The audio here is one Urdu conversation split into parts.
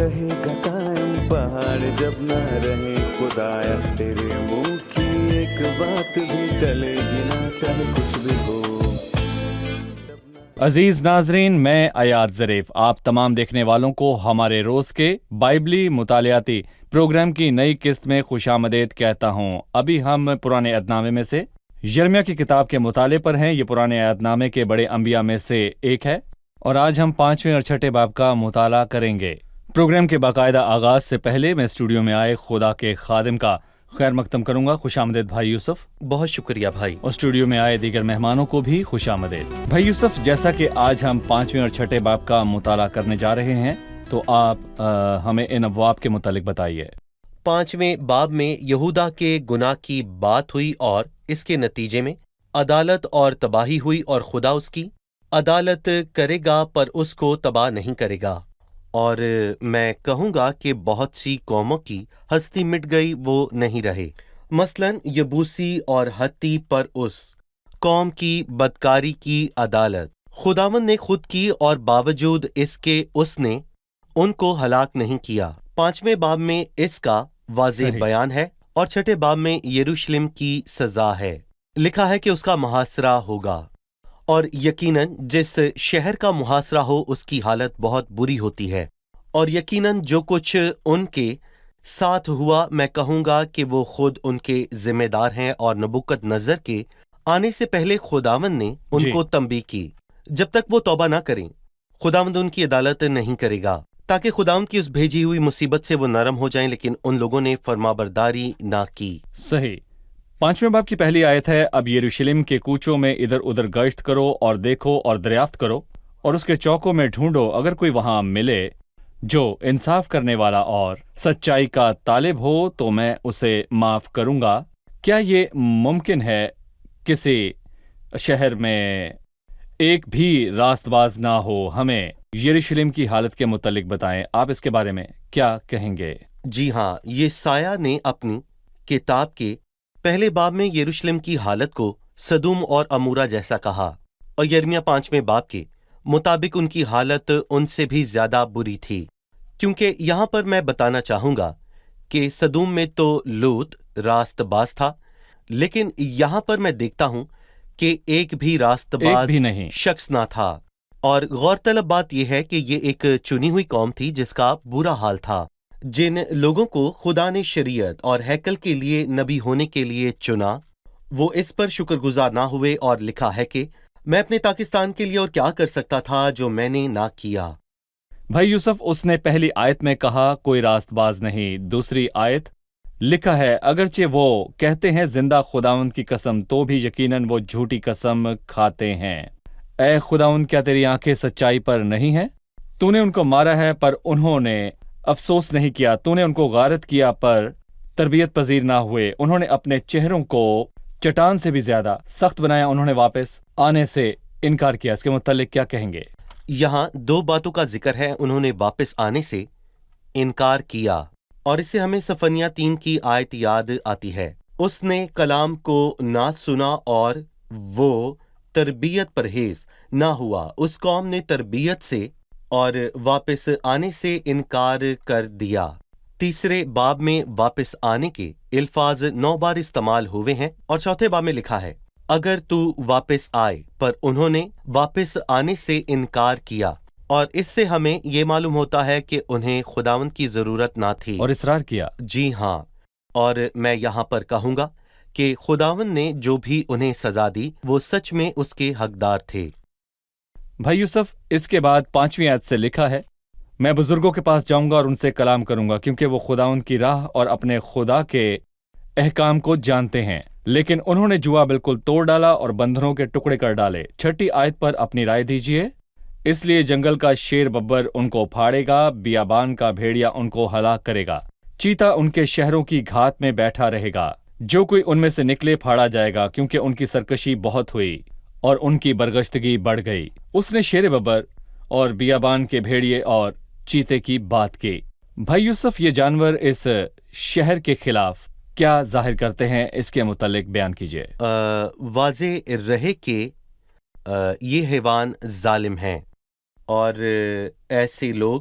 رہے گا قائم پہاڑ جب نہ رہے خدایا، تیرے منہ کی ایک بات بھی ٹلے گی نہ چاہے کچھ بھی ہو۔ عزیز ناظرین، میں ایاد ظریف آپ تمام دیکھنے والوں کو ہمارے روز کے بائبلی مطالعاتی پروگرام کی نئی قسط میں خوش آمدید کہتا ہوں۔ ابھی ہم پرانے عہد نامے میں سے یرمیہ کی کتاب کے مطالعے پر ہیں۔ یہ پرانے عہد نامے کے بڑے انبیاء میں سے ایک ہے اور آج ہم 5ویں اور 6 باب کا مطالعہ کریں گے۔ پروگرام کے باقاعدہ آغاز سے پہلے میں اسٹوڈیو میں آئے خدا کے خادم کا خیر مقدم کروں گا۔ خوش آمدید بھائی یوسف۔ بہت شکریہ بھائی۔ اور اسٹوڈیو میں آئے دیگر مہمانوں کو بھی خوش آمدید۔ بھائی یوسف، جیسا کہ آج ہم 5ویں اور 6 باب کا مطالعہ کرنے جا رہے ہیں تو آپ ہمیں ان ابواب کے متعلق بتائیے۔ 5ویں باب میں یہودا کے گناہ کی بات ہوئی اور اس کے نتیجے میں عدالت اور تباہی ہوئی، اور خدا اس کی عدالت کرے گا پر اس کو تباہ نہیں کرے گا۔ اور میں کہوں گا کہ بہت سی قوموں کی ہستی مٹ گئی، وہ نہیں رہے، مثلاً یبوسی اور ہتی پر اس قوم کی بدکاری کی عدالت خداوند نے خود کی، اور باوجود اس کے اس نے ان کو ہلاک نہیں کیا۔ 5ویں باب میں اس کا واضح بیان ہے، اور 6 باب میں یروشلم کی سزا ہے۔ لکھا ہے کہ اس کا محاصرہ ہوگا، اور یقیناً جس شہر کا محاصرہ ہو اس کی حالت بہت بری ہوتی ہے، اور یقیناً جو کچھ ان کے ساتھ ہوا میں کہوں گا کہ وہ خود ان کے ذمہ دار ہیں، اور نبوکد نظر کے آنے سے پہلے خداوند نے ان کو تنبیہ کی جب تک وہ توبہ نہ کریں خداوند ان کی عدالت نہیں کرے گا، تاکہ خداوند کی اس بھیجی ہوئی مصیبت سے وہ نرم ہو جائیں، لیکن ان لوگوں نے فرمانبرداری نہ کی۔ صحیح۔ 5ویں باب کی پہلی آیت ہے، اب یروشلم کے کوچوں میں ادھر ادھر گشت کرو اور دیکھو اور دریافت کرو، اور اس کے چوکوں میں ڈھونڈو، اگر کوئی وہاں ملے جو انصاف کرنے والا اور سچائی کا طالب ہو تو میں اسے معاف کروں گا۔ کیا یہ ممکن ہے کسی شہر میں ایک بھی راست باز نہ ہو؟ ہمیں یروشلم کی حالت کے متعلق بتائیں، آپ اس کے بارے میں کیا کہیں گے؟ جی ہاں، یہ سایہ نے اپنی کتاب کے پہلے باب میں یروشلم کی حالت کو سدوم اور عمورہ جیسا کہا، اور یرمیہ 5ویں باب کے مطابق ان کی حالت ان سے بھی زیادہ بری تھی، کیونکہ یہاں پر میں بتانا چاہوں گا کہ سدوم میں تو لوط راست باز تھا، لیکن یہاں پر میں دیکھتا ہوں کہ ایک بھی راست باز شخص نہ تھا، اور غور طلب بات یہ ہے کہ یہ ایک چنی ہوئی قوم تھی جس کا برا حال تھا۔ جن لوگوں کو خدا نے شریعت اور ہیکل کے لیے نبی ہونے کے لیے چنا، وہ اس پر شکر گزار نہ ہوئے، اور لکھا ہے کہ میں اپنے پاکستان کے لیے اور کیا کر سکتا تھا جو میں نے نہ کیا۔ بھائی یوسف، اس نے پہلی آیت میں کہا کوئی راست باز نہیں، دوسری آیت لکھا ہے اگرچہ وہ کہتے ہیں زندہ خداوند کی قسم تو بھی یقیناً وہ جھوٹی قسم کھاتے ہیں۔ اے خداوند، کیا تیری آنکھیں سچائی پر نہیں ہیں؟ تو نے ان کو مارا ہے پر انہوں نے افسوس نہیں کیا، تو نے ان کو غارت کیا پر تربیت پذیر نہ ہوئے، انہوں نے اپنے چہروں کو چٹان سے بھی زیادہ سخت بنایا، انہوں نے واپس آنے سے انکار کیا۔ اس کے متعلق کیا کہیں گے؟ یہاں 2 باتوں کا ذکر ہے، انہوں نے واپس آنے سے انکار کیا، اور اس سے ہمیں صفنیہ 3 کی آیت یاد آتی ہے، اس نے کلام کو نہ سنا اور وہ تربیت پرہیز نہ ہوا۔ اس قوم نے تربیت سے اور واپس آنے سے انکار کر دیا۔ تیسرے باب میں واپس آنے کے الفاظ 9 بار استعمال ہوئے ہیں، اور 4 باب میں لکھا ہے اگر تو واپس آئے، پر انہوں نے واپس آنے سے انکار کیا، اور اس سے ہمیں یہ معلوم ہوتا ہے کہ انہیں خداوند کی ضرورت نہ تھی اور اصرار کیا۔ جی ہاں، اور میں یہاں پر کہوں گا کہ خداوند نے جو بھی انہیں سزا دی وہ سچ میں اس کے حقدار تھے۔ بھائی یوسف، اس کے بعد 5ویں آیت سے لکھا ہے میں بزرگوں کے پاس جاؤں گا اور ان سے کلام کروں گا، کیونکہ وہ خداوند کی راہ اور اپنے خدا کے احکام کو جانتے ہیں، لیکن انہوں نے جوا بالکل توڑ ڈالا اور بندروں کے ٹکڑے کر ڈالے۔ 6 آیت پر اپنی رائے دیجیے۔ اس لیے جنگل کا شیر ببر ان کو پھاڑے گا، بیابان کا بھیڑیا ان کو ہلاک کرے گا، چیتا ان کے شہروں کی گھات میں بیٹھا رہے گا، جو کوئی ان میں سے نکلے پھاڑا جائے گا، کیونکہ ان کی سرکشی بہت ہوئی اور ان کی برگشتگی بڑھ گئی۔ اس نے شیر ببر اور بیابان کے بھیڑیے اور چیتے کی بات کی۔ بھائی یوسف، یہ جانور اس شہر کے خلاف کیا ظاہر کرتے ہیں؟ اس کے متعلق بیان کیجیے۔ واضح رہے کہ یہ حیوان ظالم ہیں، اور ایسے لوگ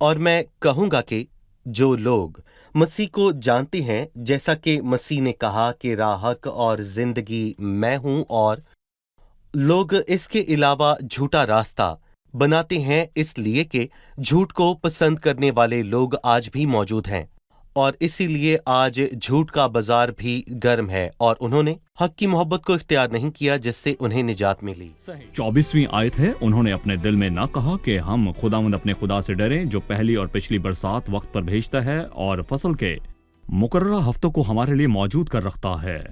اور میں کہوں گا کہ جو لوگ مسیح کو جانتے ہیں، جیسا کہ مسیح نے کہا کہ راہ، حق اور زندگی میں ہوں، اور لوگ اس کے علاوہ جھوٹا راستہ بناتے ہیں، اس لیے کہ جھوٹ کو پسند کرنے والے لوگ آج بھی موجود ہیں، اور اسی لیے آج جھوٹ کا بازار بھی گرم ہے، اور انہوں نے حق کی محبت کو اختیار نہیں کیا جس سے انہیں نجات ملی۔ 24ویں آیت ہے، انہوں نے اپنے دل میں نہ کہا کہ ہم خداوند اپنے خدا سے ڈریں جو پہلی اور پچھلی برسات وقت پر بھیجتا ہے اور فصل کے مقررہ ہفتوں کو ہمارے لیے موجود کر رکھتا ہے۔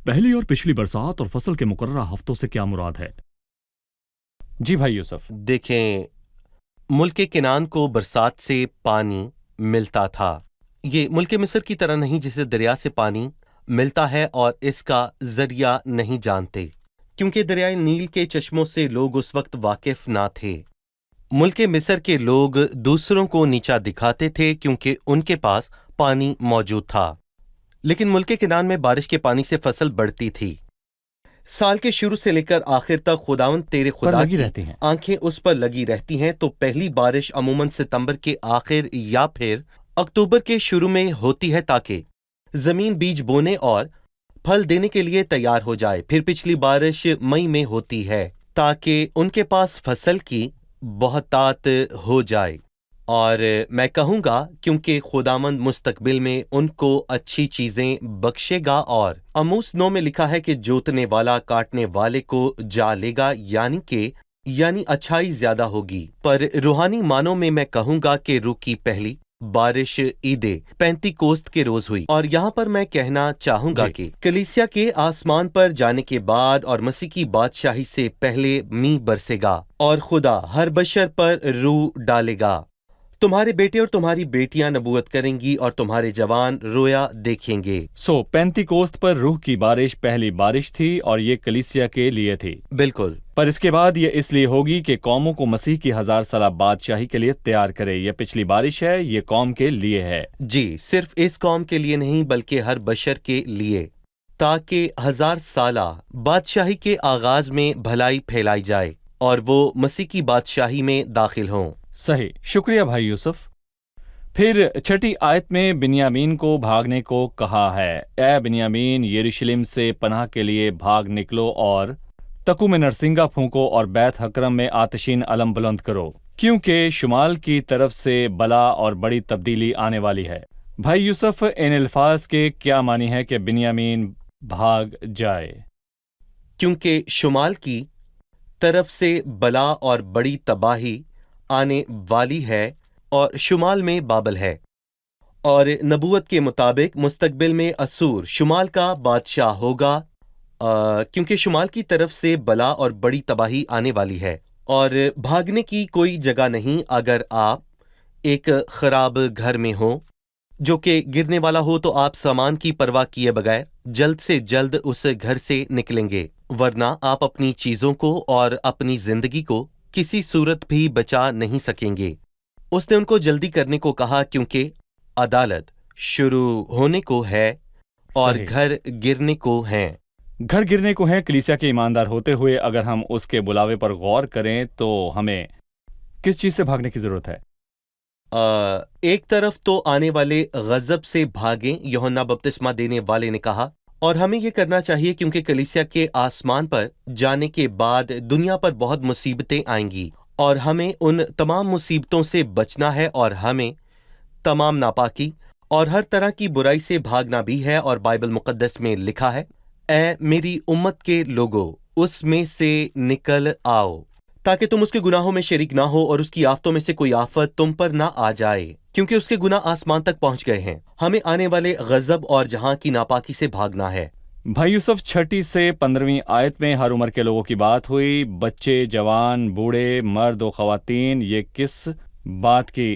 پہلی اور پچھلی برسات اور فصل کے مقررہ ہفتوں سے کیا مراد ہے؟ جی بھائی یوسف۔ دیکھیں، ملک کنعان کو برسات سے پانی ملتا تھا۔ یہ ملک مصر کی طرح نہیں جسے دریا سے پانی ملتا ہے اور اس کا ذریعہ نہیں جانتے، کیونکہ دریائے نیل کے چشموں سے لوگ اس وقت واقف نہ تھے۔ ملک مصر کے لوگ دوسروں کو نیچا دکھاتے تھے کیونکہ ان کے پاس پانی موجود تھا، لیکن ملک کنعان میں بارش کے پانی سے فصل بڑھتی تھی۔ سال کے شروع سے لے کر آخر تک خداوند تیرے خدا لگی کی رہتی ہیں۔ آنکھیں اس پر لگی رہتی ہیں، تو پہلی بارش عموماً ستمبر کے آخر یا پھر اکتوبر کے شروع میں ہوتی ہے تاکہ زمین بیج بونے اور پھل دینے کے لیے تیار ہو جائے۔ پھر پچھلی بارش مئی میں ہوتی ہے تاکہ ان کے پاس فصل کی بہتات ہو جائے، اور میں کہوں گا کیونکہ خداوند مستقبل میں ان کو اچھی چیزیں بخشے گا، اور آموس 9 میں لکھا ہے کہ جوتنے والا کاٹنے والے کو جا لے گا، یعنی اچھائی زیادہ ہوگی۔ پر روحانی معنوں میں میں کہوں گا کہ روح کی پہلی بارش عید پینتی کوست کے روز ہوئی، اور یہاں پر میں کہنا چاہوں گا کہ کلیسیا کے آسمان پر جانے کے بعد اور مسیح کی بادشاہی سے پہلے می برسے گا، اور خدا ہر بشر پر روح ڈالے گا۔ تمہارے بیٹے اور تمہاری بیٹیاں نبوت کریں گی اور تمہارے جوان رویا دیکھیں گے۔ پینتی کوست پر روح کی بارش پہلی بارش تھی اور یہ کلیسیا کے لیے تھی۔ بالکل۔ پر اس کے بعد یہ اس لیے ہوگی کہ قوموں کو مسیح کی 1000 سالہ بادشاہی کے لیے تیار کرے۔ یہ پچھلی بارش ہے، یہ قوم کے لیے ہے۔ جی، صرف اس قوم کے لیے نہیں بلکہ ہر بشر کے لیے، تاکہ 1000 سالہ بادشاہی کے آغاز میں بھلائی پھیلائی جائے اور وہ مسیح کی بادشاہی میں داخل ہوں۔ صحیح، شکریہ بھائی یوسف۔ پھر 6 آیت میں بنیامین کو بھاگنے کو کہا ہے۔ اے بنیامین، یروشلم سے پناہ کے لیے بھاگ نکلو اور تکو میں نرسنگا پھونکو اور بیت حکرم میں آتشین علم بلند کرو، کیونکہ شمال کی طرف سے بلا اور بڑی تبدیلی آنے والی ہے۔ بھائی یوسف، ان الفاظ کے کیا معنی ہے کہ بنیامین بھاگ جائے؟ کیونکہ شمال کی طرف سے بلا اور بڑی تباہی آنے والی ہے، اور شمال میں بابل ہے، اور نبوت کے مطابق مستقبل میں اسور شمال کا بادشاہ ہوگا، کیونکہ شمال کی طرف سے بلا اور بڑی تباہی آنے والی ہے، اور بھاگنے کی کوئی جگہ نہیں۔ اگر آپ ایک خراب گھر میں ہوں جو کہ گرنے والا ہو تو آپ سامان کی پرواہ کیے بغیر جلد سے جلد اس گھر سے نکلیں گے، ورنہ آپ اپنی چیزوں کو اور اپنی زندگی کو کسی صورت بھی بچا نہیں سکیں گے۔ اس نے ان کو جلدی کرنے کو کہا کیونکہ عدالت شروع ہونے کو ہے اور صحیح۔ گھر گرنے کو ہیں۔ گھر گرنے کو ہے۔ کلیسیا کے ایماندار ہوتے ہوئے اگر ہم اس کے بلاوے پر غور کریں تو ہمیں کس چیز سے بھاگنے کی ضرورت ہے؟ ایک طرف تو آنے والے غضب سے بھاگیں، یوحنا بپتسمہ دینے والے نے کہا، اور ہمیں یہ کرنا چاہیے کیونکہ کلیسیا کے آسمان پر جانے کے بعد دنیا پر بہت مصیبتیں آئیں گی، اور ہمیں ان تمام مصیبتوں سے بچنا ہے، اور ہمیں تمام ناپاکی اور ہر طرح کی برائی سے بھاگنا بھی ہے۔ اور بائبل مقدس میں لکھا ہے، اے میری امت کے لوگو، اس میں سے نکل آؤ تاکہ تم اس کے گناہوں میں شریک نہ ہو اور اس کی آفتوں میں سے کوئی آفت تم پر نہ آ جائے، کیونکہ اس کے گناہ آسمان تک پہنچ گئے ہیں۔ ہمیں آنے والے غضب اور جہاں کی ناپاکی سے بھاگنا ہے۔ بھائی یوسف، 6 سے 15 آیت میں ہر عمر کے لوگوں کی بات ہوئی، بچے، جوان، بوڑھے، مرد و خواتین۔ یہ کس بات کی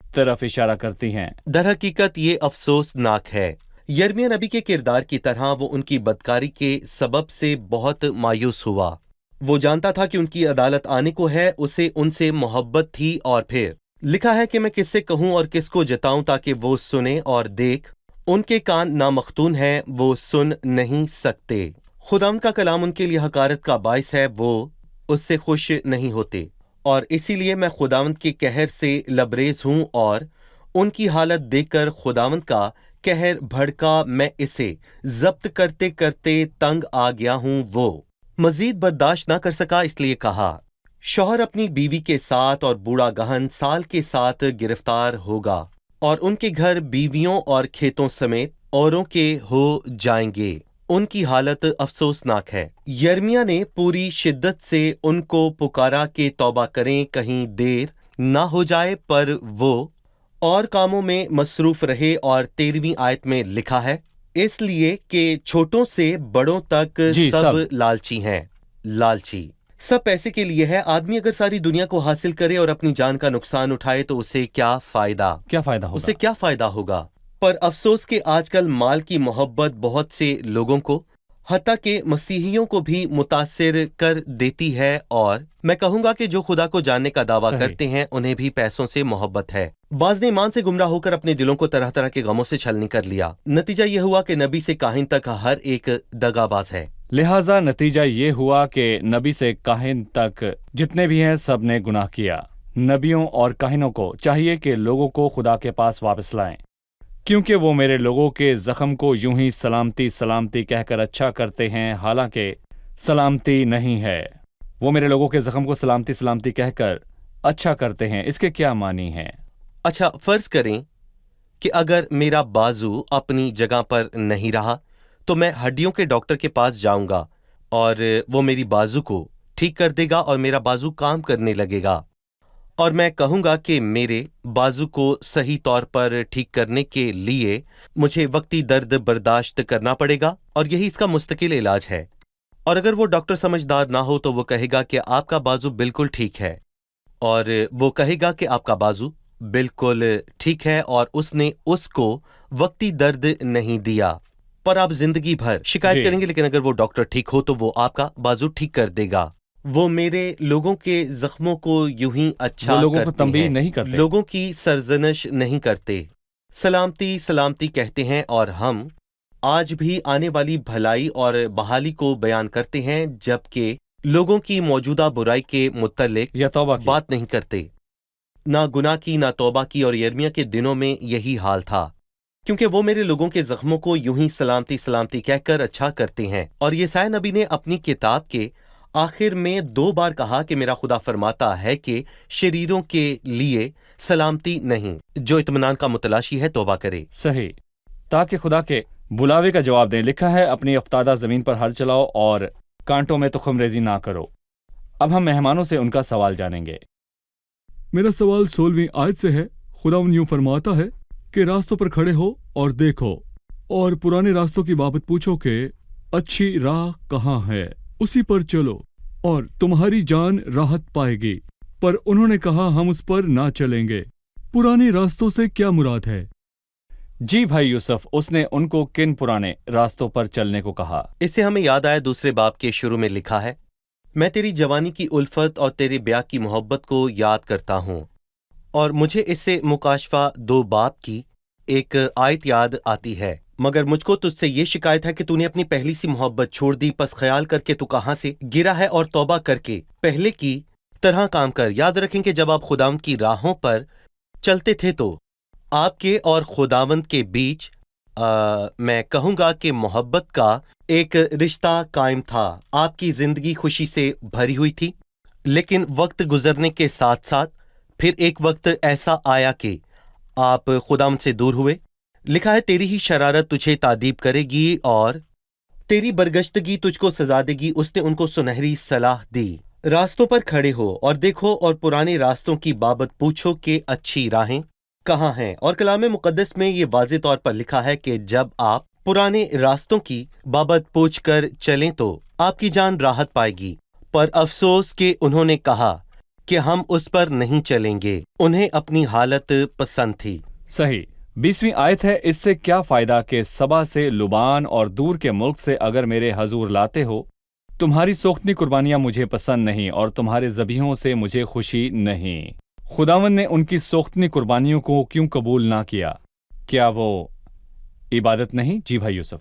طرف اشارہ کرتی ہیں؟ در حقیقت یہ افسوسناک ہے۔ یرمیہ نبی کے کردار کی طرح وہ ان کی بدکاری کے سبب سے بہت مایوس ہوا۔ وہ جانتا تھا کہ ان کی عدالت آنے کو ہے، اسے ان سے محبت تھی، اور پھر لکھا ہے کہ میں کس سے کہوں اور کس کو جتاؤں تاکہ وہ سنیں، اور دیکھ ان کے کان نامختون ہیں، وہ سن نہیں سکتے۔ خداوند کا کلام ان کے لیے حقارت کا باعث ہے، وہ اس سے خوش نہیں ہوتے، اور اسی لیے میں خداوند کے قہر سے لبریز ہوں، اور ان کی حالت دیکھ کر خداوند کا قہر بھڑکا، میں اسے ضبط کرتے کرتے تنگ آ گیا ہوں۔ وہ مزید برداشت نہ کر سکا، اس لیے کہا، شوہر اپنی بیوی کے ساتھ اور بوڑھا گہن سال کے ساتھ گرفتار ہوگا، اور ان کے گھر بیویوں اور کھیتوں سمیت اوروں کے ہو جائیں گے۔ ان کی حالت افسوسناک ہے۔ یرمیہ نے پوری شدت سے ان کو پکارا کہ توبہ کریں، کہیں دیر نہ ہو جائے، پر وہ اور کاموں میں مصروف رہے، اور 13ویں آیت میں لکھا ہے، اس لیے کہ چھوٹوں سے بڑوں تک جی، سب لالچی ہیں۔ لالچی سب پیسے کے لیے ہے۔ آدمی اگر ساری دنیا کو حاصل کرے اور اپنی جان کا نقصان اٹھائے تو اسے کیا فائدہ؟ کیا فائدہ ہوگا؟ اسے کیا فائدہ ہوگا؟ پر افسوس کہ آج کل مال کی محبت بہت سے لوگوں کو، حتیٰ کہ مسیحیوں کو بھی متاثر کر دیتی ہے، اور میں کہوں گا کہ جو خدا کو جاننے کا دعویٰ صحیح۔ کرتے ہیں انہیں بھی پیسوں سے محبت ہے۔ بعض نے ایمان سے گمراہ ہو کر اپنے دلوں کو طرح طرح کے غموں سے چھلنی کر لیا۔ نتیجہ یہ ہوا کہ نبی سے کاہن تک ہر ایک دغا باز ہے۔ لہٰذا نتیجہ یہ ہوا کہ نبی سے کاہن تک جتنے بھی ہیں سب نے گناہ کیا۔ نبیوں اور کاہنوں کو چاہیے کہ لوگوں کو خدا کے پاس واپس لائیں، کیونکہ وہ میرے لوگوں کے زخم کو یوں ہی سلامتی سلامتی کہہ کر اچھا کرتے ہیں، حالانکہ سلامتی نہیں ہے۔ وہ میرے لوگوں کے زخم کو سلامتی سلامتی کہہ کر اچھا کرتے ہیں، اس کے کیا معنی ہیں؟ اچھا، فرض کریں کہ اگر میرا بازو اپنی جگہ پر نہیں رہا تو میں ہڈیوں کے ڈاکٹر کے پاس جاؤں گا، اور وہ میری بازو کو ٹھیک کر دے گا، اور میرا بازو کام کرنے لگے گا، اور میں کہوں گا کہ میرے بازو کو صحیح طور پر ٹھیک کرنے کے لیے مجھے وقتی درد برداشت کرنا پڑے گا، اور یہی اس کا مستقل علاج ہے۔ اور اگر وہ ڈاکٹر سمجھدار نہ ہو تو وہ کہے گا کہ آپ کا بازو بالکل ٹھیک ہے، اور وہ کہے گا کہ آپ کا بازو بالکل ٹھیک ہے، اور اس نے اس کو وقتی درد نہیں دیا، پر آپ زندگی بھر شکایت جی۔ کریں گے، لیکن اگر وہ ڈاکٹر ٹھیک ہو تو وہ آپ کا بازو ٹھیک کر دے گا۔ وہ میرے لوگوں کے زخموں کو یوں ہی اچھا وہ لوگوں کو کرتے تنبیہ ہیں، نہیں کرتے۔ لوگوں کی سرزنش نہیں کرتے، سلامتی سلامتی کہتے ہیں، اور ہم آج بھی آنے والی بھلائی اور بحالی کو بیان کرتے ہیں، جبکہ لوگوں کی موجودہ برائی کے متعلق یا توبہ کی۔ بات نہیں کرتے، نہ گناہ کی نہ توبہ کی۔ اور یرمیہ کے دنوں میں یہی حال تھا، کیونکہ وہ میرے لوگوں کے زخموں کو یوں ہی سلامتی سلامتی کہہ کر اچھا کرتے ہیں۔ اور یسعیاہ نبی نے اپنی کتاب کے آخر میں 2 بار کہا کہ میرا خدا فرماتا ہے کہ شریروں کے لیے سلامتی نہیں، جو اطمینان کا متلاشی ہے توبہ کرے۔ صحیح، تاکہ خدا کے بلاوے کا جواب دیں۔ لکھا ہے، اپنی افتادہ زمین پر ہل چلاؤ اور کانٹوں میں تخم ریزی نہ کرو۔ اب ہم مہمانوں سے ان کا سوال جانیں گے۔ میرا سوال 16ویں آیت سے ہے۔ خداوند یوں فرماتا ہے کہ راستوں پر کھڑے ہو اور دیکھو، اور پرانے راستوں کی بابت پوچھو کہ اچھی راہ کہاں ہے، اسی پر چلو اور تمہاری جان راحت پائے گی۔ پر انہوں نے کہا، ہم اس پر نہ چلیں گے۔ پرانے راستوں سے کیا مراد ہے؟ جی بھائی یوسف، اس نے ان کو کن پرانے راستوں پر چلنے کو کہا؟ اس سے ہمیں یاد آیا 2 باب کے شروع میں لکھا ہے، میں تیری جوانی کی الفت اور تیرے بیاہ کی محبت کو یاد کرتا ہوں۔ اور مجھے اس سے مکاشفہ 2 باب کی ایک آیت یاد آتی ہے، مگر مجھ کو تجھ سے یہ شکایت ہے کہ تو نے اپنی پہلی سی محبت چھوڑ دی، پس خیال کر کے تو کہاں سے گرا ہے، اور توبہ کر کے پہلے کی طرح کام کر۔ یاد رکھیں کہ جب آپ خداوند کی راہوں پر چلتے تھے تو آپ کے اور خداوند کے بیچ میں کہوں گا کہ محبت کا ایک رشتہ قائم تھا، آپ کی زندگی خوشی سے بھری ہوئی تھی، لیکن وقت گزرنے کے ساتھ ساتھ پھر ایک وقت ایسا آیا کہ آپ خداوند سے دور ہوئے۔ لکھا ہے، تیری ہی شرارت تجھے تعذیب کرے گی اور تیری برگشتگی تجھ کو سزا دے گی۔ اس نے ان کو سنہری صلاح دی، راستوں پر کھڑے ہو اور دیکھو، اور پرانے راستوں کی بابت پوچھو کہ اچھی راہیں کہاں ہیں۔ اور کلام مقدس میں یہ واضح طور پر لکھا ہے کہ جب آپ پرانے راستوں کی بابت پوچھ کر چلیں تو آپ کی جان راحت پائے گی۔ پر افسوس کہ انہوں نے کہا کہ ہم اس پر نہیں چلیں گے، انہیں اپنی حالت پسند تھی۔ صحیح۔ 20ویں آیت ہے، اس سے کیا فائدہ کہ سبا سے، لبان اور دور کے ملک سے اگر میرے حضور لاتے ہو؟ تمہاری سوختنی قربانیاں مجھے پسند نہیں، اور تمہارے ذبیحوں سے مجھے خوشی نہیں۔ خداوند نے ان کی سوختنی قربانیوں کو کیوں قبول نہ کیا؟ کیا وہ عبادت نہیں؟ جی بھائی یوسف۔